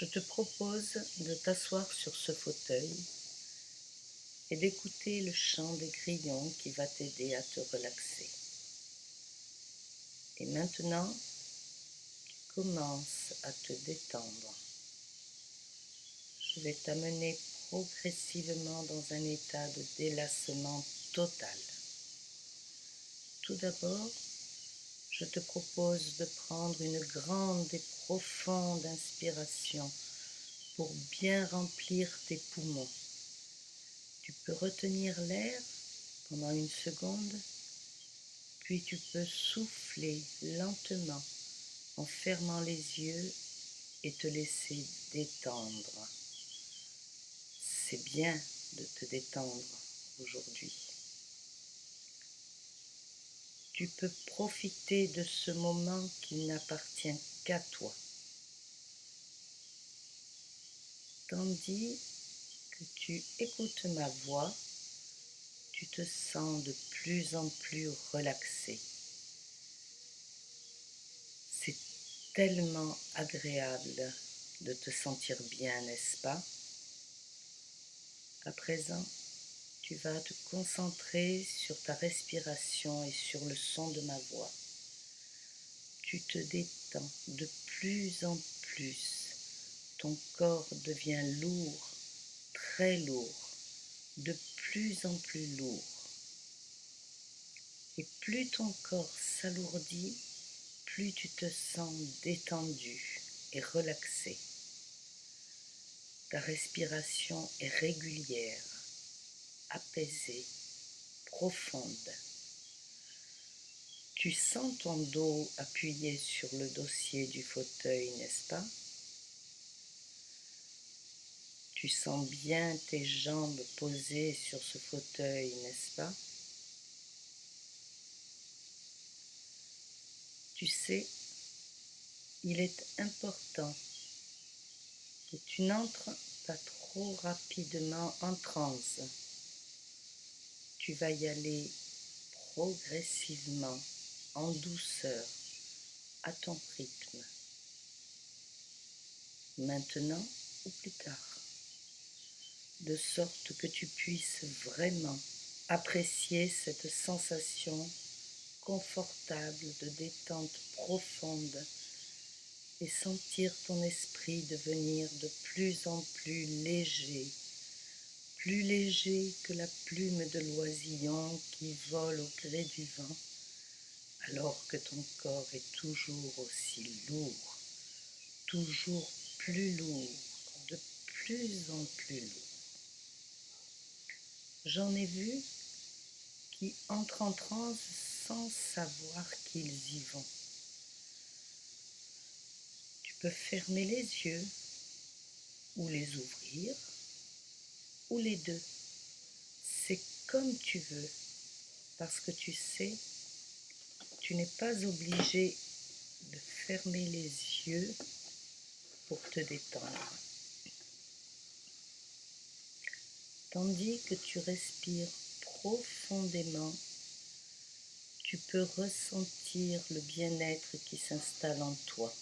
Je te propose de t'asseoir sur ce fauteuil et d'écouter le chant des grillons qui va t'aider à te relaxer. Et maintenant, tu commences à te détendre. Je vais t'amener progressivement dans un état de délassement total. Tout d'abord, je te propose de prendre une grande et profonde inspiration pour bien remplir tes poumons. Tu peux retenir l'air pendant une seconde, puis tu peux souffler lentement en fermant les yeux et te laisser détendre. C'est bien de te détendre aujourd'hui. Tu peux profiter de ce moment qui n'appartient qu'à toi. Tandis que tu écoutes ma voix, tu te sens de plus en plus relaxé. C'est tellement agréable de te sentir bien, n'est-ce pas? À présent, tu vas te concentrer sur ta respiration et sur le son de ma voix. Tu te détends de plus en plus. Ton corps devient lourd, très lourd, de plus en plus lourd. Et plus ton corps s'alourdit, plus tu te sens détendu et relaxé. Ta respiration est régulière, apaisée, profonde. Tu sens ton dos appuyé sur le dossier du fauteuil, n'est-ce pas? Tu sens bien tes jambes posées sur ce fauteuil, n'est-ce pas? Tu sais, il est important que tu n'entres pas trop rapidement en transe. Tu vas y aller progressivement, en douceur, à ton rythme. Maintenant ou plus tard, de sorte que tu puisses vraiment apprécier cette sensation confortable de détente profonde et sentir ton esprit devenir de plus en plus léger que la plume de l'oisillon qui vole au gré du vent, alors que ton corps est toujours aussi lourd, toujours plus lourd, de plus en plus lourd. J'en ai vu qui entrent en transe sans savoir qu'ils y vont. Tu peux fermer les yeux ou les ouvrir ou les deux. C'est comme tu veux parce que tu sais, tu n'es pas obligé de fermer les yeux pour te détendre. Tandis que tu respires profondément, tu peux ressentir le bien-être qui s'installe en toi,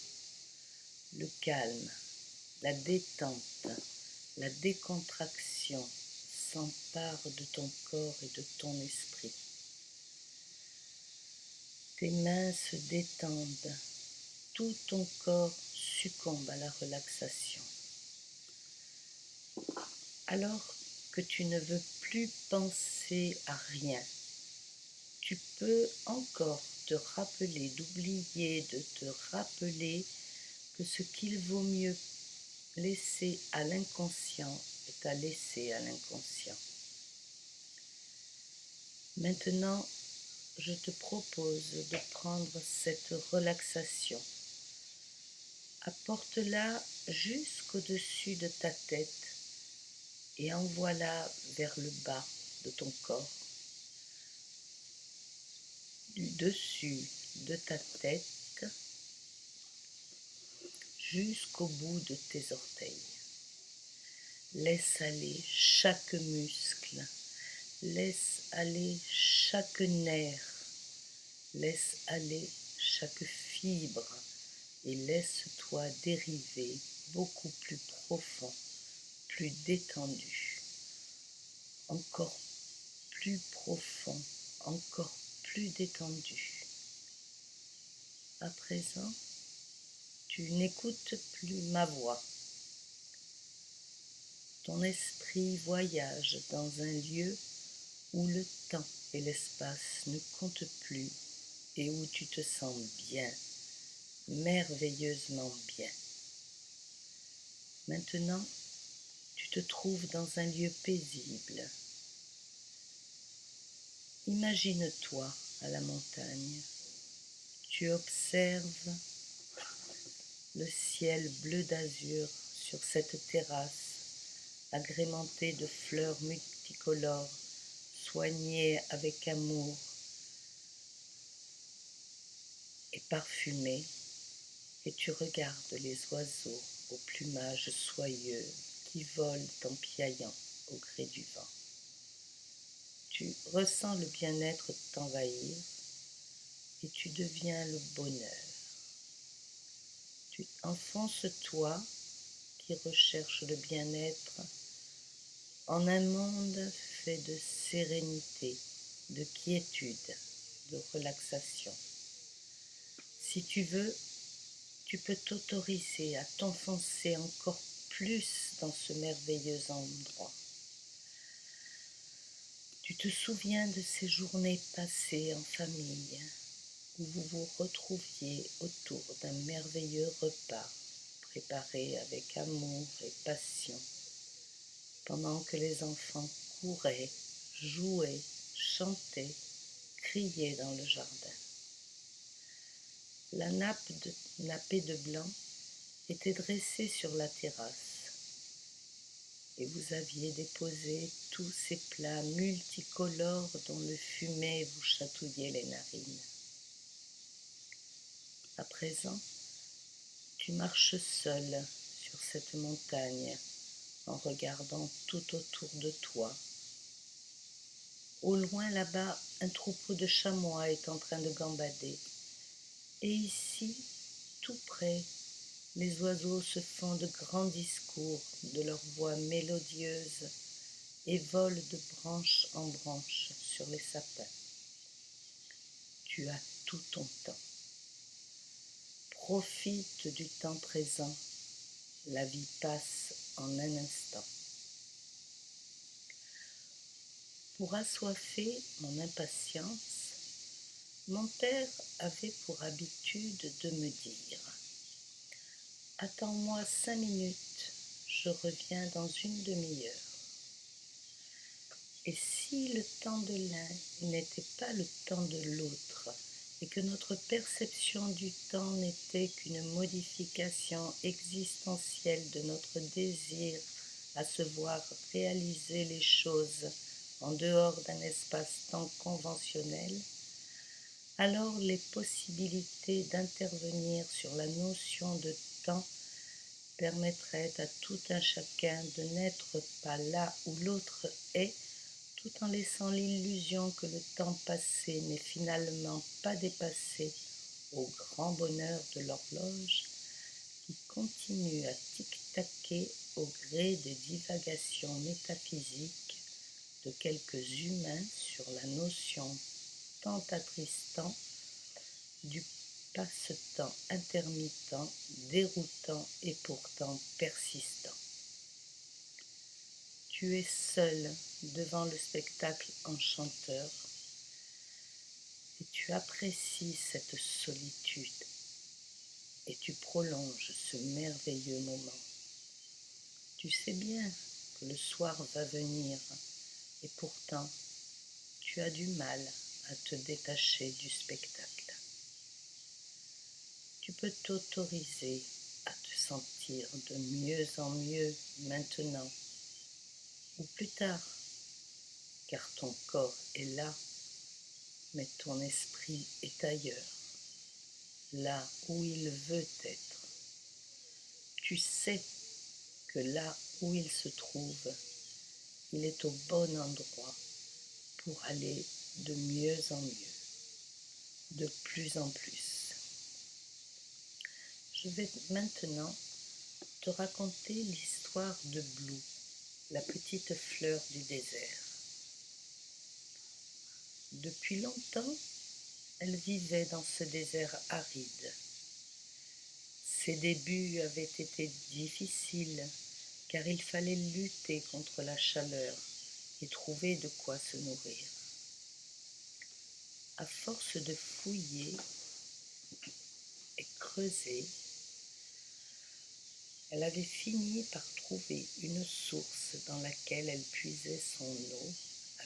le calme, la détente, la décontraction s'empare de ton corps et de ton esprit. Tes mains se détendent, tout ton corps succombe à la relaxation. Alors que tu ne veux plus penser à rien, tu peux encore te rappeler, de te rappeler que ce qu'il vaut mieux laisser à l'inconscient est à laisser à l'inconscient. Maintenant, je te propose de prendre cette relaxation. Apporte-la jusqu'au-dessus de ta tête et envoie-la vers le bas de ton corps, du dessus de ta tête jusqu'au bout de tes orteils. Laisse aller chaque muscle, laisse aller chaque nerf, laisse aller chaque fibre et laisse-toi dériver beaucoup plus profond, plus détendu, encore plus profond, encore plus détendu. À présent, tu n'écoutes plus ma voix. Ton esprit voyage dans un lieu où le temps et l'espace ne comptent plus et où tu te sens bien, merveilleusement bien. Maintenant, tu te trouves dans un lieu paisible. Imagine-toi à la montagne. Tu observes le ciel bleu d'azur sur cette terrasse agrémentée de fleurs multicolores, soignées avec amour et parfumées, et tu regardes les oiseaux au plumage soyeux qui volent en piaillant au gré du vent. Tu ressens le bien-être t'envahir et tu deviens le bonheur. Tu enfonces toi qui recherche le bien-être en un monde fait de sérénité, de quiétude, de relaxation. Si tu veux, tu peux t'autoriser à t'enfoncer encore plus dans ce merveilleux endroit. Tu te souviens de ces journées passées en famille où vous vous retrouviez autour d'un merveilleux repas préparé avec amour et passion, pendant que les enfants couraient, jouaient, chantaient, criaient dans le jardin. La nappée de blanc était dressée sur la terrasse et vous aviez déposé tous ces plats multicolores dont le fumet vous chatouillait les narines. À présent, tu marches seul sur cette montagne en regardant tout autour de toi. Au loin là-bas, un troupeau de chamois est en train de gambader. Et ici, tout près, les oiseaux se font de grands discours de leur voix mélodieuse et volent de branche en branche sur les sapins. Tu as tout ton temps. Profite du temps présent. La vie passe en un instant. Pour assoiffer mon impatience, mon père avait pour habitude de me dire « Attends-moi 5 minutes, je reviens dans une demi-heure. » Et si le temps de l'un n'était pas le temps de l'autre, et que notre perception du temps n'était qu'une modification existentielle de notre désir à se voir réaliser les choses en dehors d'un espace-temps conventionnel, alors les possibilités d'intervenir sur la notion de temps permettraient à tout un chacun de n'être pas là où l'autre est, tout en laissant l'illusion que le temps passé n'est finalement pas dépassé au grand bonheur de l'horloge qui continue à tic-taquer au gré des divagations métaphysiques de quelques humains sur la notion tant attristant du passe-temps intermittent, déroutant et pourtant persistant. Tu es seul devant le spectacle enchanteur et tu apprécies cette solitude et tu prolonges ce merveilleux moment. Tu sais bien que le soir va venir et pourtant tu as du mal à te détacher du spectacle. Tu peux t'autoriser à te sentir de mieux en mieux maintenant ou plus tard, car ton corps est là, mais ton esprit est ailleurs, là où il veut être. Tu sais que là où il se trouve, il est au bon endroit pour aller de mieux en mieux, de plus en plus. Je vais maintenant te raconter l'histoire de Blue, la petite fleur du désert. Depuis longtemps, elle vivait dans ce désert aride. Ses débuts avaient été difficiles car il fallait lutter contre la chaleur et trouver de quoi se nourrir. À force de fouiller et creuser, elle avait fini par trouver une source dans laquelle elle puisait son eau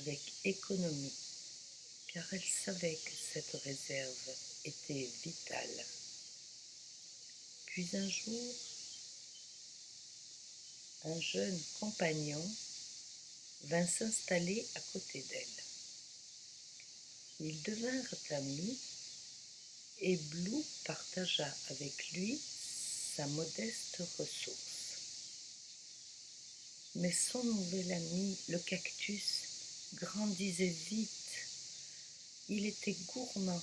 avec économie, car elle savait que cette réserve était vitale. Puis un jour, un jeune compagnon vint s'installer à côté d'elle. Ils devinrent amis et Blue partagea avec lui sa modeste ressource. Mais son nouvel ami, le cactus, grandissait vite. Il était gourmand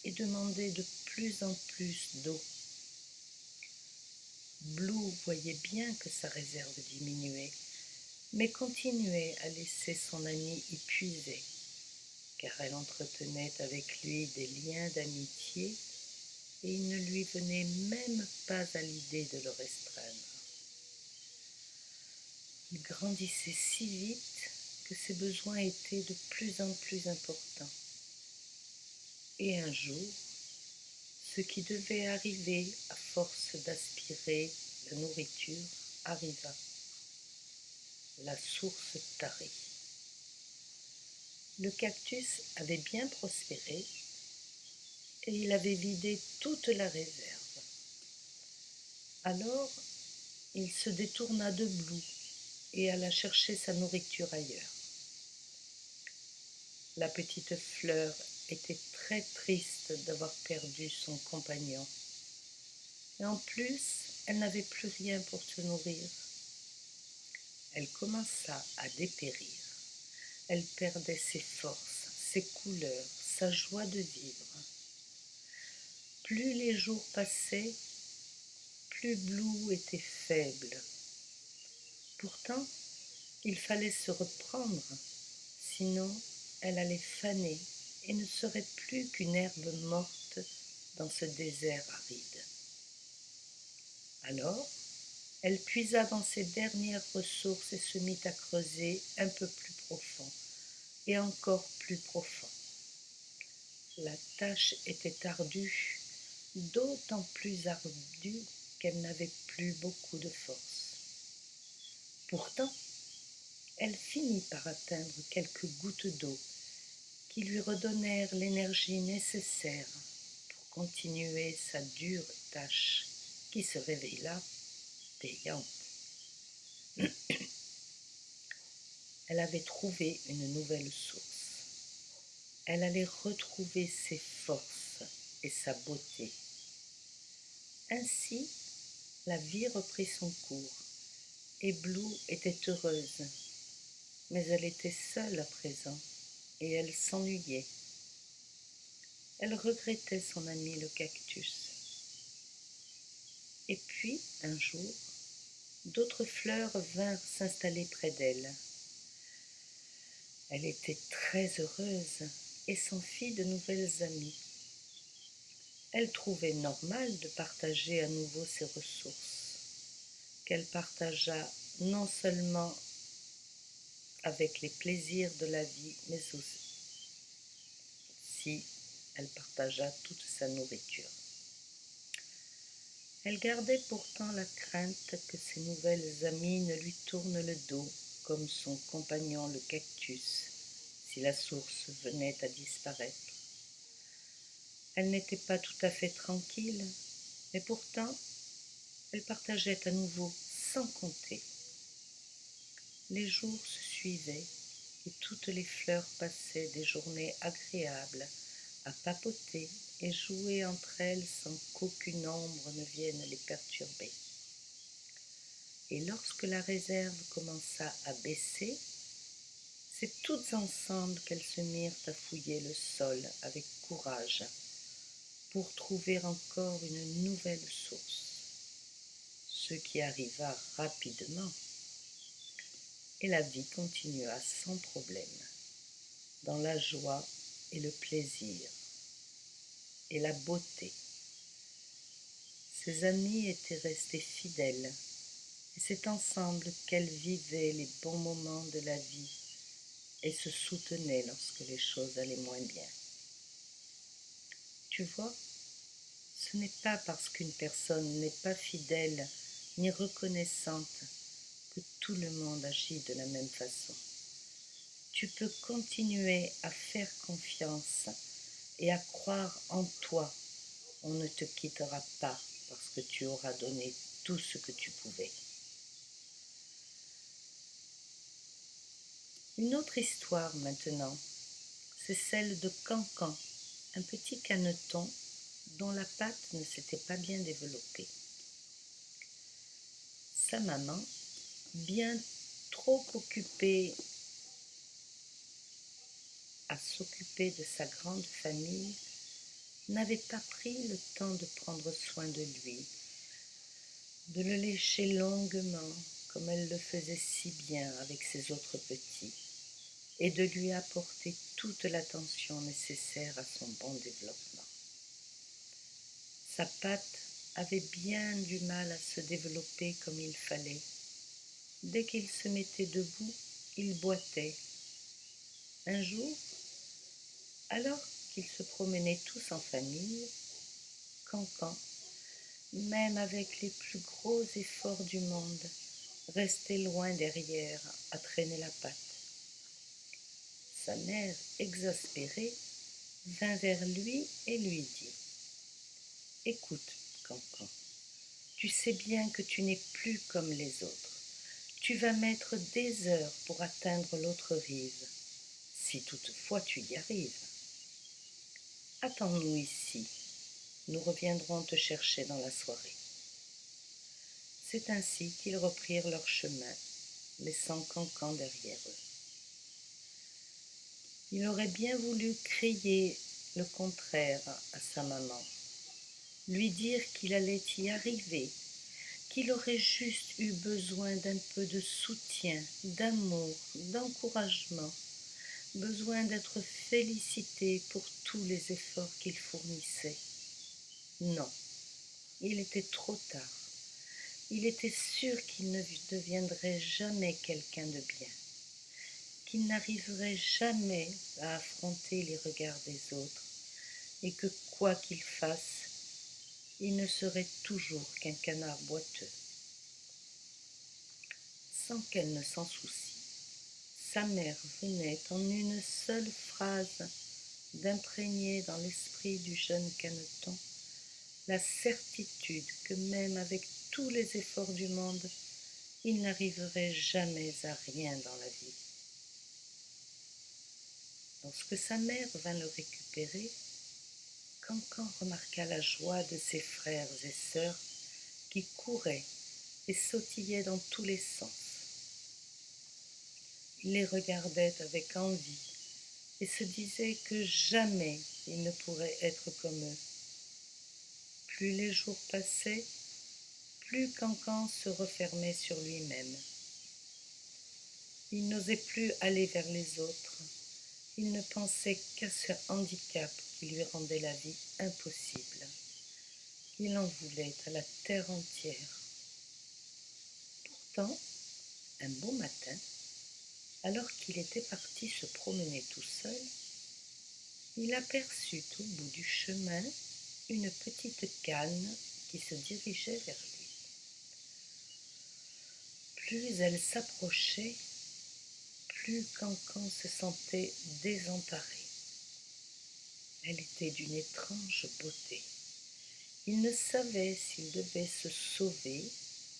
et demandait de plus en plus d'eau. Blue voyait bien que sa réserve diminuait, mais continuait à laisser son ami y puiser, car elle entretenait avec lui des liens d'amitié et il ne lui venait même pas à l'idée de le restreindre. Il grandissait si vite que ses besoins étaient de plus en plus importants. Et un jour, ce qui devait arriver à force d'aspirer la nourriture arriva. La source tarit. Le cactus avait bien prospéré et il avait vidé toute la réserve. Alors, il se détourna de Blue et alla chercher sa nourriture ailleurs. La petite fleur était très triste d'avoir perdu son compagnon. Et en plus, elle n'avait plus rien pour se nourrir. Elle commença à dépérir. Elle perdait ses forces, ses couleurs, sa joie de vivre. Plus les jours passaient, plus Blue était faible. Pourtant, il fallait se reprendre, sinon elle allait faner et ne serait plus qu'une herbe morte dans ce désert aride. Alors, elle puisa dans ses dernières ressources et se mit à creuser un peu plus profond et encore plus profond. La tâche était ardue, d'autant plus ardue qu'elle n'avait plus beaucoup de force. Pourtant, elle finit par atteindre quelques gouttes d'eau qui lui redonnèrent l'énergie nécessaire pour continuer sa dure tâche qui se révéla payante. Elle avait trouvé une nouvelle source. Elle allait retrouver ses forces et sa beauté. Ainsi, la vie reprit son cours et Blue était heureuse. Mais elle était seule à présent et elle s'ennuyait. Elle regrettait son ami le cactus. Et puis, un jour, d'autres fleurs vinrent s'installer près d'elle. Elle était très heureuse et s'en fit de nouvelles amies. Elle trouvait normal de partager à nouveau ses ressources, qu'elle partagea non seulement avec les plaisirs de la vie, mais aussi elle partagea toute sa nourriture. Elle gardait pourtant la crainte que ses nouvelles amies ne lui tournent le dos comme son compagnon le cactus si la source venait à disparaître. Elle n'était pas tout à fait tranquille, mais pourtant elle partageait à nouveau sans compter. Les jours se suivaient et toutes les fleurs passaient des journées agréables à papoter et jouer entre elles sans qu'aucune ombre ne vienne les perturber. Et lorsque la réserve commença à baisser, c'est toutes ensemble qu'elles se mirent à fouiller le sol avec courage pour trouver encore une nouvelle source. ce qui arriva rapidement, et la vie continua sans problème, dans la joie et le plaisir et la beauté. Ses amis étaient restés fidèles, et c'est ensemble qu'elles vivaient les bons moments de la vie et se soutenaient lorsque les choses allaient moins bien. Tu vois, ce n'est pas parce qu'une personne n'est pas fidèle ni reconnaissante que tout le monde agit de la même façon. Tu peux continuer à faire confiance et à croire en toi. On ne te quittera pas parce que tu auras donné tout ce que tu pouvais. Une autre histoire maintenant, c'est celle de Cancan, un petit caneton dont la patte ne s'était pas bien développée. Sa maman, bien trop occupée à s'occuper de sa grande famille, n'avait pas pris le temps de prendre soin de lui, de le lécher longuement comme elle le faisait si bien avec ses autres petits, et de lui apporter toute l'attention nécessaire à son bon développement. Sa patte avait bien du mal à se développer comme il fallait. Dès qu'il se mettait debout, il boitait. Un jour, alors qu'ils se promenaient tous en famille, Cancan, même avec les plus gros efforts du monde, restait loin derrière à traîner la patte. Sa mère, exaspérée, vint vers lui et lui dit « Écoute, Cancan, tu sais bien que tu n'es plus comme les autres. Tu vas mettre des heures pour atteindre l'autre rive, si toutefois tu y arrives. Attends-nous ici, nous reviendrons te chercher dans la soirée. » C'est ainsi qu'ils reprirent leur chemin, laissant Cancan derrière eux. Il aurait bien voulu crier le contraire à sa maman, lui dire qu'il allait y arriver, qu'il aurait juste eu besoin d'un peu de soutien, d'amour, d'encouragement, besoin d'être félicité pour tous les efforts qu'il fournissait. Non, il était trop tard. Il était sûr qu'il ne deviendrait jamais quelqu'un de bien, qu'il n'arriverait jamais à affronter les regards des autres et que quoi qu'il fasse, il ne serait toujours qu'un canard boiteux. Sans qu'elle ne s'en soucie, sa mère venait en une seule phrase d'imprégner dans l'esprit du jeune caneton la certitude que même avec tous les efforts du monde, il n'arriverait jamais à rien dans la vie. Lorsque sa mère vint le récupérer, Cancan remarqua la joie de ses frères et sœurs qui couraient et sautillaient dans tous les sens. Il les regardait avec envie et se disait que jamais il ne pourrait être comme eux. Plus les jours passaient, plus Cancan se refermait sur lui-même. Il n'osait plus aller vers les autres. Il ne pensait qu'à ce handicap qui lui rendait la vie impossible. Il en voulait à la terre entière. Pourtant, un beau matin, alors qu'il était parti se promener tout seul, il aperçut au bout du chemin une petite canne qui se dirigeait vers lui. Plus elle s'approchait, plus Cancan se sentait désemparé. Elle était d'une étrange beauté. Il ne savait s'il devait se sauver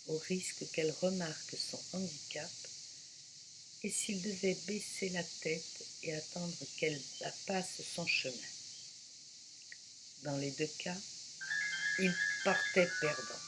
au risque qu'elle remarque son handicap et s'il devait baisser la tête et attendre qu'elle passe son chemin. Dans les deux cas, il partait perdant.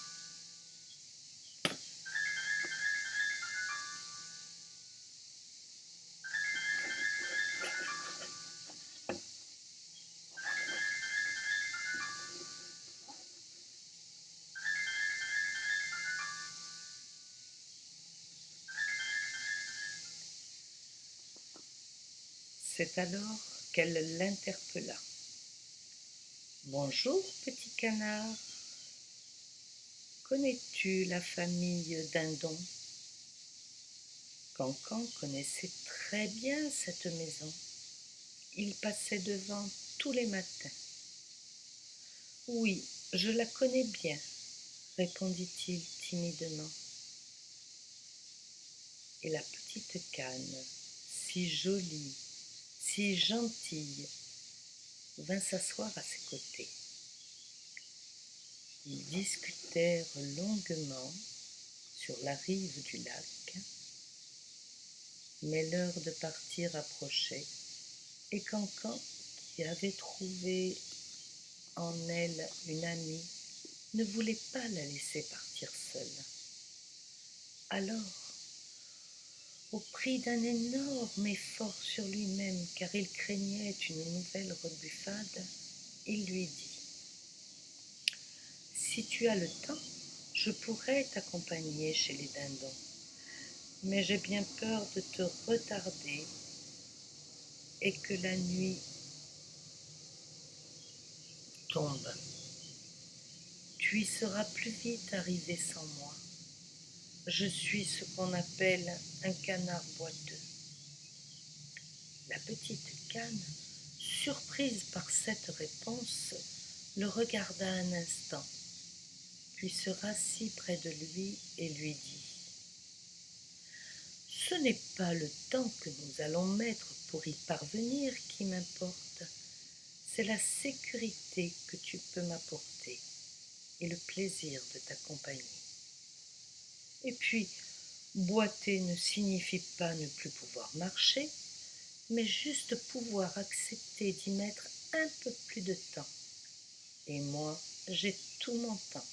C'est alors qu'elle l'interpella. Bonjour, petit canard. Connais-tu la famille Dindon? Cancan connaissait très bien cette maison. Il passait devant tous les matins. Oui, je la connais bien, répondit-il timidement. Et la petite canne, si jolie, si gentille, vint s'asseoir à ses côtés. Ils discutèrent longuement sur la rive du lac, mais l'heure de partir approchait, et Cancan, qui avait trouvé en elle une amie, ne voulait pas la laisser partir seule. Alors, au prix d'un énorme effort sur lui-même, car il craignait une nouvelle rebuffade, il lui dit « Si tu as le temps, je pourrais t'accompagner chez les dindons, mais j'ai bien peur de te retarder et que la nuit tombe. Tu y seras plus vite arrivé sans moi. Je suis ce qu'on appelle un canard boiteux. » La petite canne, surprise par cette réponse, le regarda un instant, puis se rassit près de lui et lui dit « Ce n'est pas le temps que nous allons mettre pour y parvenir qui m'importe, c'est la sécurité que tu peux m'apporter et le plaisir de t'accompagner. Et puis, boiter ne signifie pas ne plus pouvoir marcher, mais juste pouvoir accepter d'y mettre un peu plus de temps. Et moi, j'ai tout mon temps.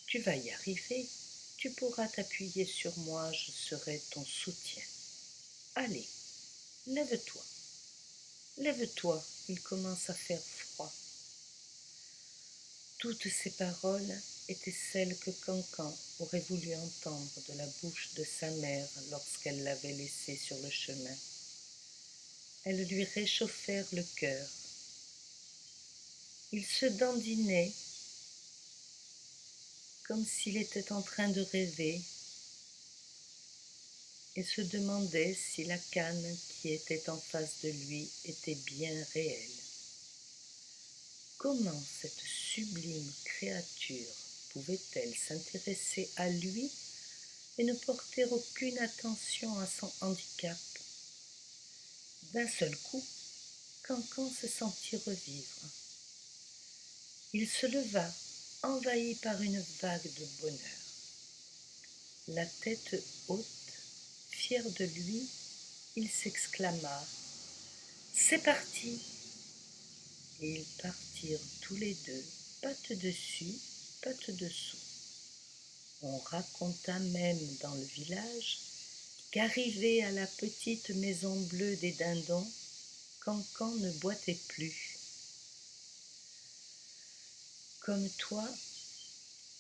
Tu vas y arriver, tu pourras t'appuyer sur moi, je serai ton soutien. Allez, lève-toi, lève-toi, il commence à faire froid. » Toutes ces paroles étaient celles que Cancan aurait voulu entendre de la bouche de sa mère lorsqu'elle l'avait laissé sur le chemin. Elles lui réchauffèrent le cœur. Il se dandinait comme s'il était en train de rêver et se demandait si la canne qui était en face de lui était bien réelle. Comment cette sublime créature pouvait-elle s'intéresser à lui et ne porter aucune attention à son handicap? D'un seul coup, Cancan se sentit revivre. Il se leva, envahi par une vague de bonheur. La tête haute, fier de lui, il s'exclama « C'est parti !» Et ils partirent tous les deux, pattes dessus, pattes dessous. On raconta même dans le village qu'arrivé à la petite maison bleue des dindons, Cancan ne boitait plus. Comme toi,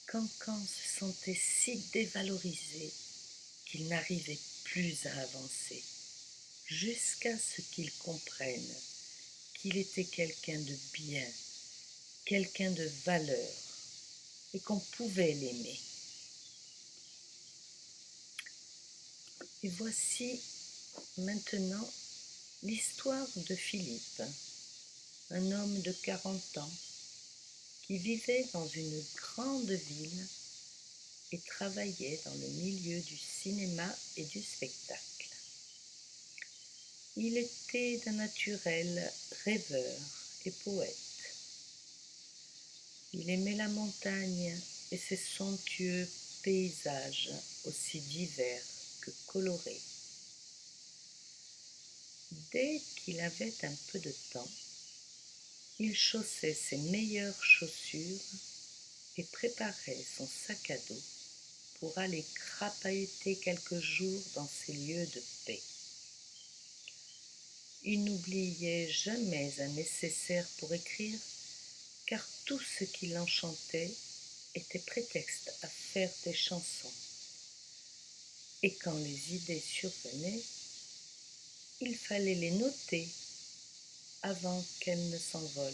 Cancan se sentait si dévalorisé qu'il n'arrivait plus à avancer, jusqu'à ce qu'il comprenne qu'il était quelqu'un de bien, quelqu'un de valeur, et qu'on pouvait l'aimer. Et voici maintenant l'histoire de Philippe, un homme de 40 ans qui vivait dans une grande ville et travaillait dans le milieu du cinéma et du spectacle. Il était d'un naturel rêveur et poète. Il aimait la montagne et ses somptueux paysages aussi divers que colorés. Dès qu'il avait un peu de temps, il chaussait ses meilleures chaussures et préparait son sac à dos pour aller crapahuter quelques jours dans ces lieux de paix. Il n'oubliait jamais un nécessaire pour écrire, car tout ce qui l'enchantait était prétexte à faire des chansons. Et quand les idées survenaient, il fallait les noter avant qu'elles ne s'envolent.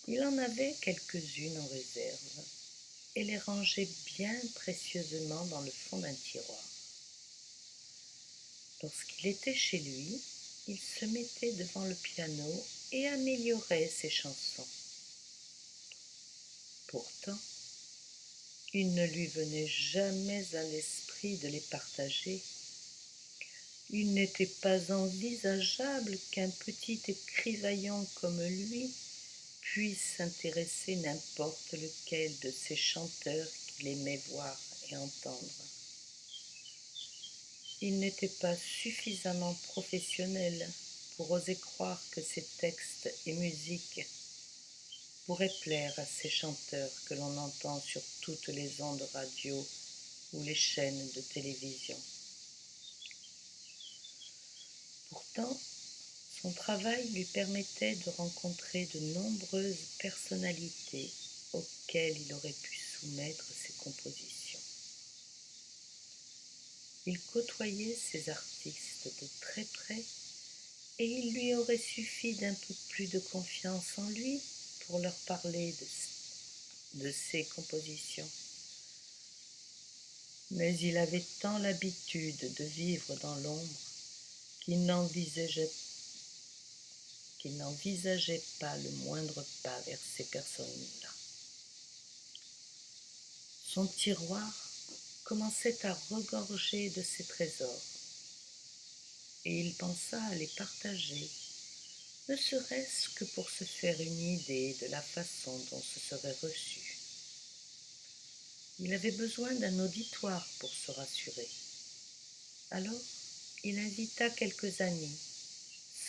Il en avait quelques-unes en réserve et les rangeait bien précieusement dans le fond d'un tiroir. Lorsqu'il était chez lui, il se mettait devant le piano et améliorait ses chansons. Pourtant, il ne lui venait jamais à l'esprit de les partager. Il n'était pas envisageable qu'un petit écrivaillon comme lui puisse intéresser n'importe lequel de ces chanteurs qu'il aimait voir et entendre. Il n'était pas suffisamment professionnel pour oser croire que ses textes et musiques pourraient plaire à ces chanteurs que l'on entend sur toutes les ondes radio ou les chaînes de télévision. Pourtant, son travail lui permettait de rencontrer de nombreuses personnalités auxquelles il aurait pu soumettre ses compositions. Il côtoyait ces artistes de très près et il lui aurait suffi d'un peu plus de confiance en lui pour leur parler de ses compositions. Mais il avait tant l'habitude de vivre dans l'ombre qu'il n'envisageait pas le moindre pas vers ces personnes-là. Son tiroir commençait à regorger de ses trésors, et il pensa à les partager, ne serait-ce que pour se faire une idée de la façon dont ce serait reçu. Il avait besoin d'un auditoire pour se rassurer. Alors, il invita quelques amis,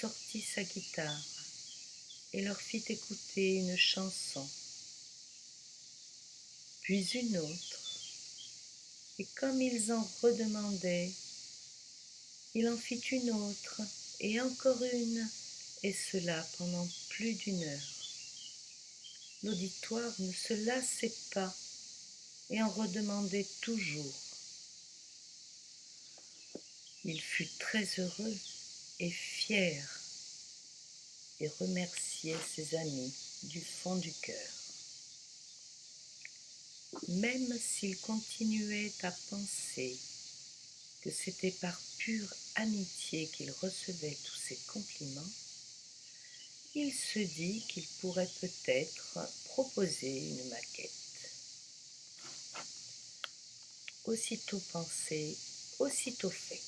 sortit sa guitare et leur fit écouter une chanson, puis une autre, et comme ils en redemandaient, il en fit une autre et encore une, et cela pendant plus d'1 heure. L'auditoire ne se lassait pas et en redemandait toujours. Il fut très heureux et fier et remerciait ses amis du fond du cœur. Même s'il continuait à penser que c'était par pure amitié qu'il recevait tous ces compliments, il se dit qu'il pourrait peut-être proposer une maquette. Aussitôt pensé, aussitôt fait.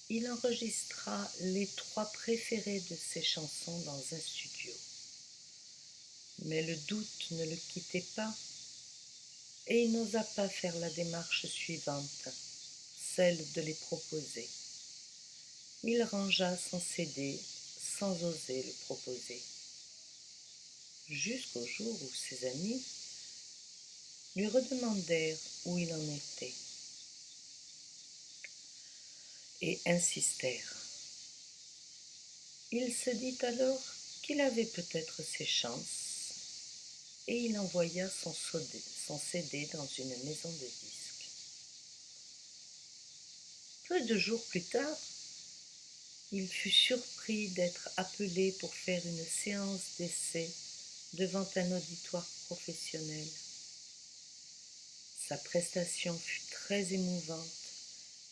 Il enregistra les 3 préférées de ses chansons dans un studio. Mais le doute ne le quittait pas et il n'osa pas faire la démarche suivante, celle de les proposer. Il rangea son CD sans oser le proposer, jusqu'au jour où ses amis lui redemandèrent où il en était et insistèrent. Il se dit alors qu'il avait peut-être ses chances et il envoya son CD dans une maison de disques. Peu de jours plus tard, il fut surpris d'être appelé pour faire une séance d'essai devant un auditoire professionnel. Sa prestation fut très émouvante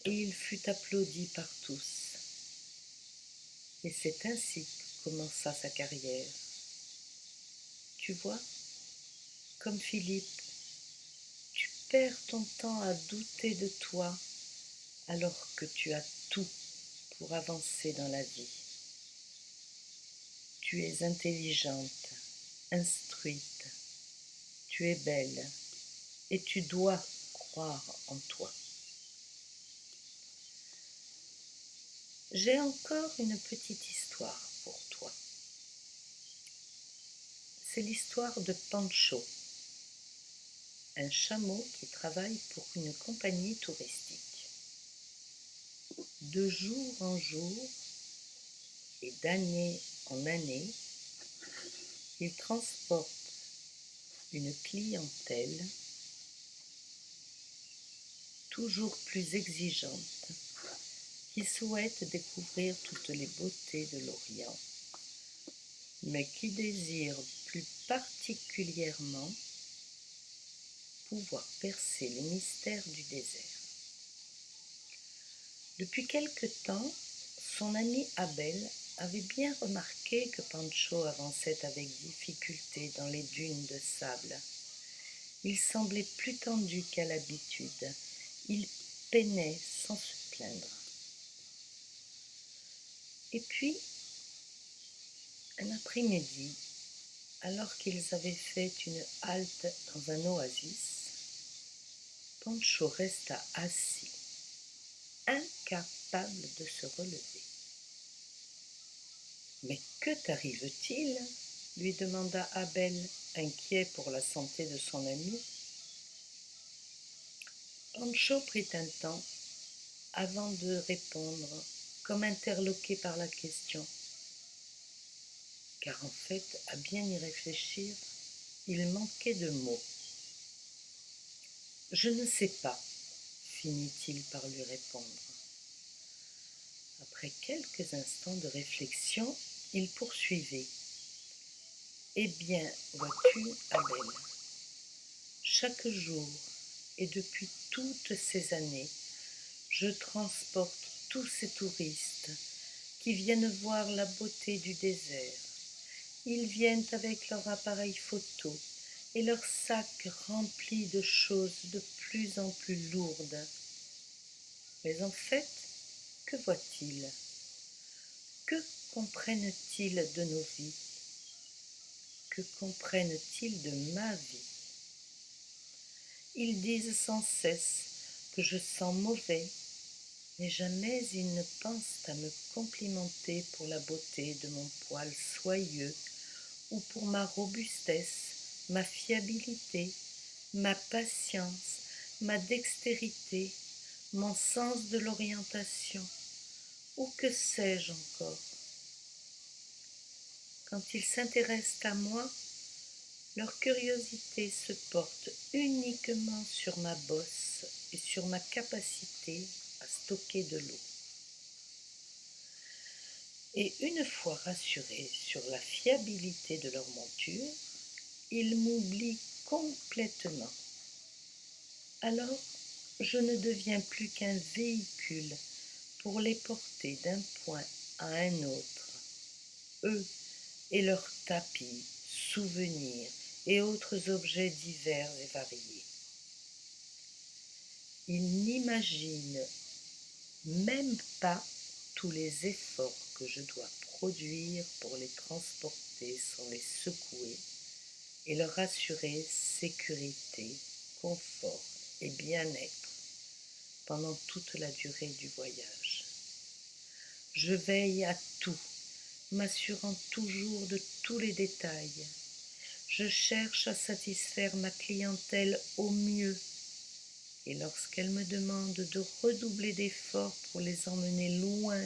et il fut applaudi par tous. Et c'est ainsi que commença sa carrière. Tu vois, comme Philippe, tu perds ton temps à douter de toi alors que tu as tout pour avancer dans la vie. Tu es intelligente, instruite, tu es belle et tu dois croire en toi. J'ai encore une petite histoire pour toi. C'est l'histoire de Pancho, un chameau qui travaille pour une compagnie touristique. De jour en jour et d'année en année, il transporte une clientèle toujours plus exigeante, qui souhaite découvrir toutes les beautés de l'Orient, mais qui désire plus particulièrement pouvoir percer les mystères du désert. Depuis quelque temps, son ami Abel avait bien remarqué que Pancho avançait avec difficulté dans les dunes de sable. Il semblait plus tendu qu'à l'habitude. Il peinait sans se plaindre. Et puis, un après-midi, alors qu'ils avaient fait une halte dans un oasis, Pancho resta assis, incapable de se relever. « Mais que t'arrive-t-il » lui demanda Abel, inquiet pour la santé de son ami. Pancho prit un temps avant de répondre, comme interloqué par la question. Car en fait, à bien y réfléchir, il manquait de mots. « Je ne sais pas, » finit-il par lui répondre. Après quelques instants de réflexion, il poursuivit. « Eh bien, vois-tu, Abel, chaque jour et depuis toutes ces années, je transporte tous ces touristes qui viennent voir la beauté du désert. Ils viennent avec leur appareil photo et leurs sacs remplis de choses de plus en plus lourdes. Mais en fait, que voient-ils? Que comprennent-ils de nos vies? Que comprennent-ils de ma vie? Ils disent sans cesse que je sens mauvais, mais jamais ils ne pensent à me complimenter pour la beauté de mon poil soyeux ou pour ma robustesse, ma fiabilité, ma patience, ma dextérité, mon sens de l'orientation, ou que sais-je encore. Quand ils s'intéressent à moi, leur curiosité se porte uniquement sur ma bosse et sur ma capacité à stocker de l'eau. Et une fois rassurés sur la fiabilité de leur monture, ils m'oublient complètement. Alors, je ne deviens plus qu'un véhicule pour les porter d'un point à un autre, eux et leurs tapis, souvenirs et autres objets divers et variés. Ils n'imaginent même pas tous les efforts que je dois produire pour les transporter sans les secouer et leur assurer sécurité, confort et bien-être pendant toute la durée du voyage. Je veille à tout, m'assurant toujours de tous les détails. Je cherche à satisfaire ma clientèle au mieux. Et lorsqu'elle me demande de redoubler d'efforts pour les emmener loin,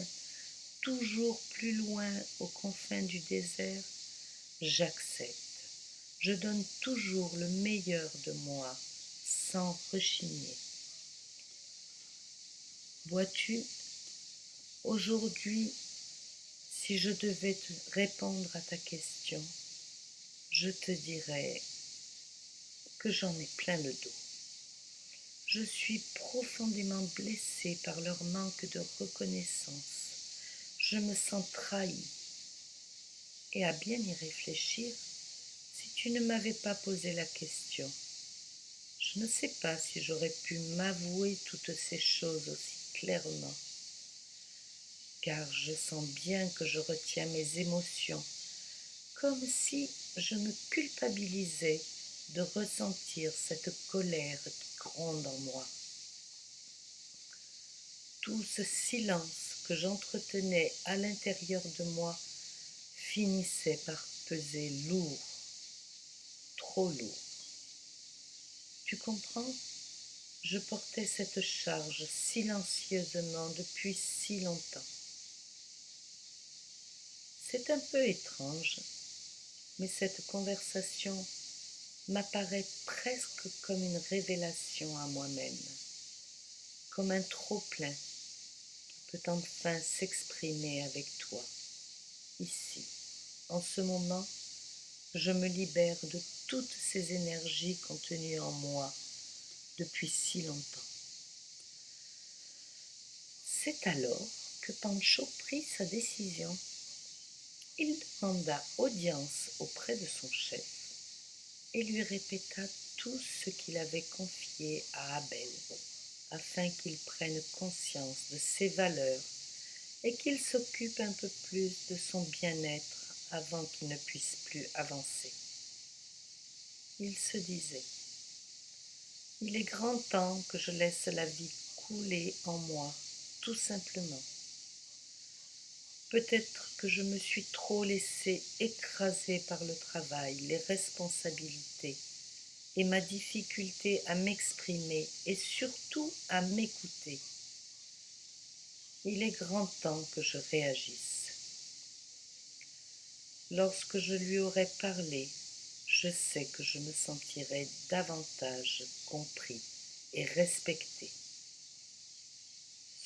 toujours plus loin aux confins du désert, j'accepte. Je donne toujours le meilleur de moi, sans rechigner. Vois-tu, aujourd'hui, si je devais te répondre à ta question, je te dirais que j'en ai plein le dos. Je suis profondément blessée par leur manque de reconnaissance. Je me sens trahie. Et à bien y réfléchir, si tu ne m'avais pas posé la question, je ne sais pas si j'aurais pu m'avouer toutes ces choses aussi clairement, car je sens bien que je retiens mes émotions, comme si je me culpabilisais de ressentir cette colère qui gronde en moi. Tout ce silence que j'entretenais à l'intérieur de moi finissait par peser lourd, trop lourd. Tu comprends? Je portais cette charge silencieusement depuis si longtemps. C'est un peu étrange, mais cette conversation m'apparaît presque comme une révélation à moi-même. comme un trop-plein qui peut enfin s'exprimer avec toi, ici. En ce moment, je me libère de toutes ces énergies contenues en moi depuis si longtemps. C'est alors que Pancho prit sa décision. Il demanda audience auprès de son chef et lui répéta tout ce qu'il avait confié à Abel, afin qu'il prenne conscience de ses valeurs et qu'il s'occupe un peu plus de son bien-être avant qu'il ne puisse plus avancer. Il se disait: il est grand temps que je laisse la vie couler en moi, tout simplement. Peut-être que je me suis trop laissé écraser par le travail, les responsabilités et ma difficulté à m'exprimer et surtout à m'écouter. Il est grand temps que je réagisse. Lorsque je lui aurai parlé, je sais que je me sentirai davantage compris et respecté.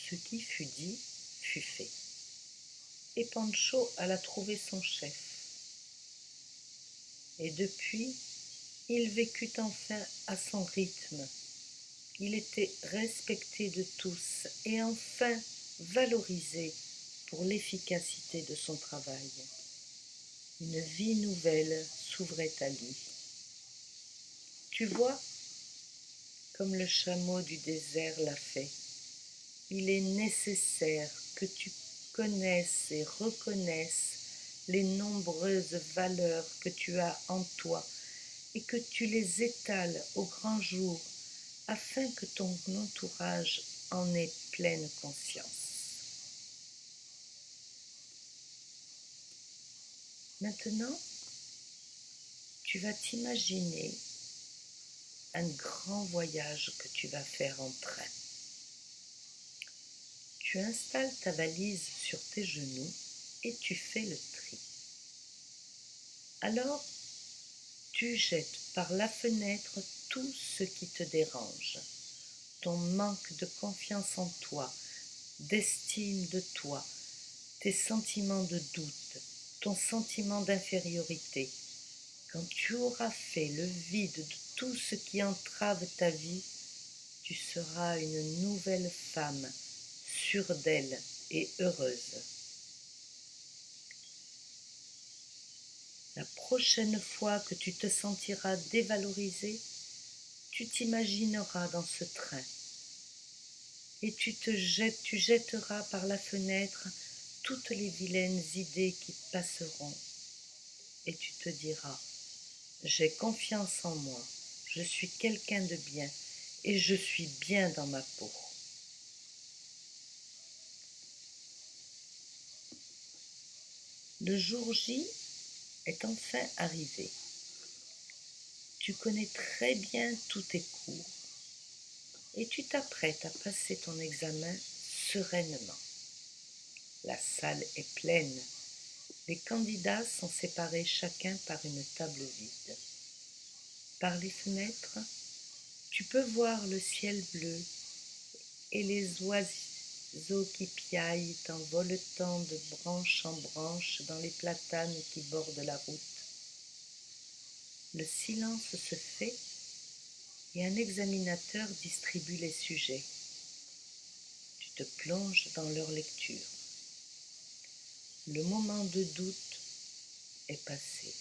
Ce qui fut dit fut fait. Et Pancho alla trouver son chef. Et depuis, il vécut enfin à son rythme. Il était respecté de tous et enfin valorisé pour l'efficacité de son travail. Une vie nouvelle s'ouvrait à lui. Tu vois, comme le chameau du désert l'a fait, il est nécessaire que tu connaisses et reconnaisses les nombreuses valeurs que tu as en toi et que tu les étales au grand jour afin que ton entourage en ait pleine conscience. Maintenant, tu vas t'imaginer un grand voyage que tu vas faire en train. Tu installes ta valise sur tes genoux et tu fais le tri. Alors, tu jettes par la fenêtre tout ce qui te dérange, ton manque de confiance en toi, d'estime de toi, tes sentiments de doute, ton sentiment d'infériorité. Quand tu auras fait le vide de tout ce qui entrave ta vie, tu seras une nouvelle femme, sûre d'elle et heureuse. La prochaine fois que tu te sentiras dévalorisé, tu t'imagineras dans ce train et tu jetteras par la fenêtre toutes les vilaines idées qui passeront et tu te diras: j'ai confiance en moi, je suis quelqu'un de bien et je suis bien dans ma peau. Le jour J est enfin arrivé. Tu connais très bien tous tes cours et tu t'apprêtes à passer ton examen sereinement. La salle est pleine. Les candidats sont séparés chacun par une table vide. Par les fenêtres, tu peux voir le ciel bleu et les oiseaux qui piaillent en voletant de branche en branche dans les platanes qui bordent la route. Le silence se fait et un examinateur distribue les sujets. Tu te plonges dans leur lecture. Le moment de doute est passé.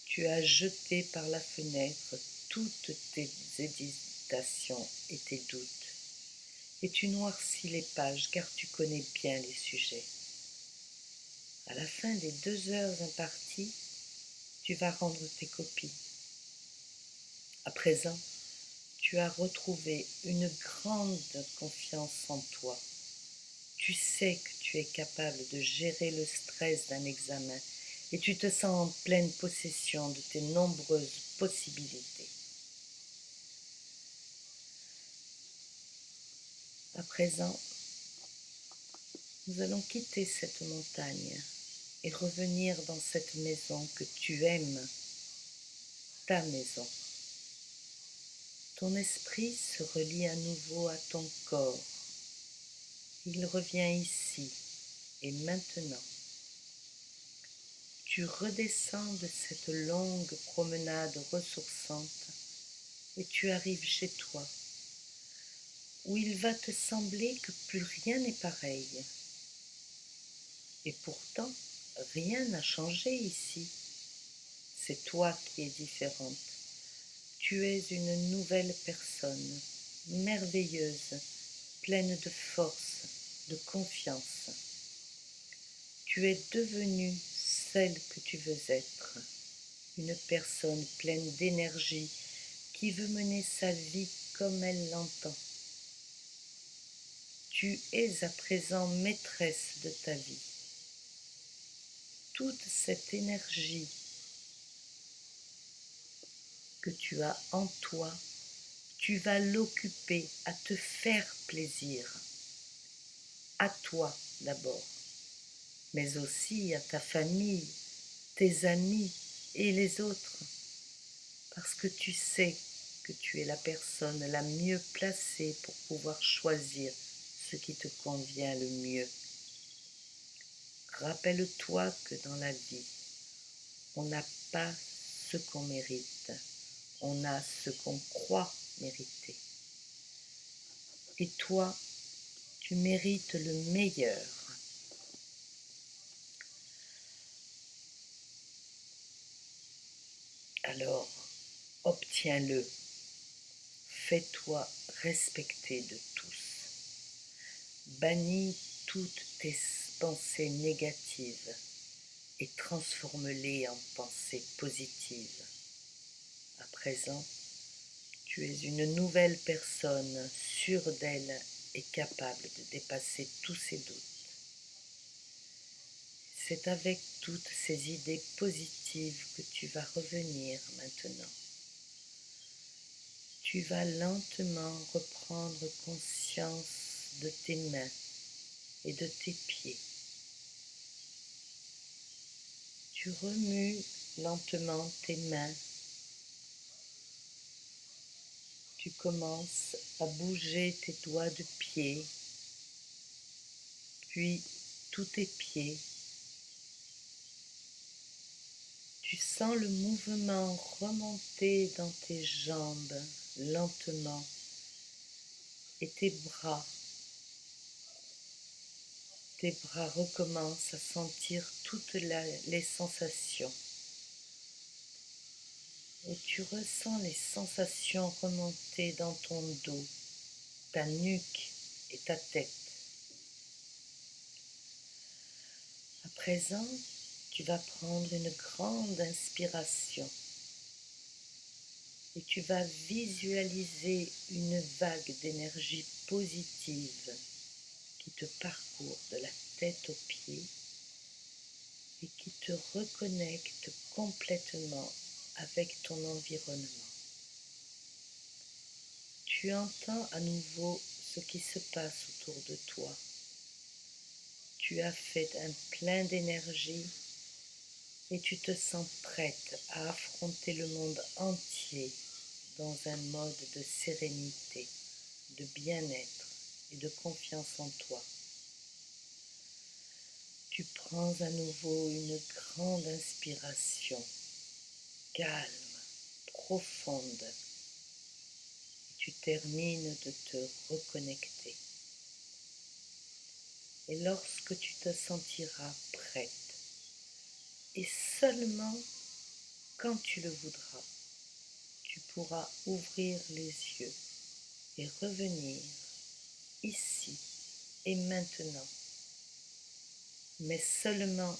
Tu as jeté par la fenêtre toutes tes hésitations et tes doutes. Et tu noircis les pages car tu connais bien les sujets. À la fin des 2 heures imparties, tu vas rendre tes copies. À présent, tu as retrouvé une grande confiance en toi. Tu sais que tu es capable de gérer le stress d'un examen et tu te sens en pleine possession de tes nombreuses possibilités. À présent, nous allons quitter cette montagne et revenir dans cette maison que tu aimes, ta maison. Ton esprit se relie à nouveau à ton corps. Il revient ici et maintenant. Tu redescends de cette longue promenade ressourçante et tu arrives chez toi, où il va te sembler que plus rien n'est pareil. Et pourtant, rien n'a changé ici. C'est toi qui es différente. Tu es une nouvelle personne, merveilleuse, pleine de force, de confiance. Tu es devenue celle que tu veux être, une personne pleine d'énergie qui veut mener sa vie comme elle l'entend. Tu es à présent maîtresse de ta vie. Toute cette énergie que tu as en toi, tu vas l'occuper à te faire plaisir, à toi d'abord, mais aussi à ta famille, tes amis et les autres, parce que tu sais que tu es la personne la mieux placée pour pouvoir choisir ce qui te convient le mieux. Rappelle-toi que dans la vie, on n'a pas ce qu'on mérite, on a ce qu'on croit mériter. Et toi, tu mérites le meilleur. Alors, obtiens-le. Fais-toi respecter de tous. Bannis toutes tes pensées négatives et transforme-les en pensées positives. À présent, tu es une nouvelle personne, sûre d'elle et capable de dépasser tous ses doutes. C'est avec toutes ces idées positives que tu vas revenir maintenant. Tu vas lentement reprendre conscience de tes mains et de tes pieds. Tu remues lentement tes mains. Tu commences à bouger tes doigts de pied, puis tous tes pieds. Tu sens le mouvement remonter dans tes jambes lentement et tes bras. Tes bras recommencent à sentir toutes les sensations. Et tu ressens les sensations remonter dans ton dos, ta nuque et ta tête. À présent, tu vas prendre une grande inspiration et tu vas visualiser une vague d'énergie positive qui te parcourt de la tête aux pieds et qui te reconnecte complètement avec ton environnement. Tu entends à nouveau ce qui se passe autour de toi. Tu as fait un plein d'énergie et tu te sens prête à affronter le monde entier dans un mode de sérénité, de bien-être et de confiance en toi. Tu prends à nouveau une grande inspiration, calme, profonde, et tu termines de te reconnecter. Et lorsque tu te sentiras prête, et seulement quand tu le voudras, tu pourras ouvrir les yeux et revenir ici et maintenant, mais seulement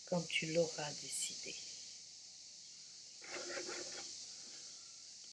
quand tu l'auras décidé.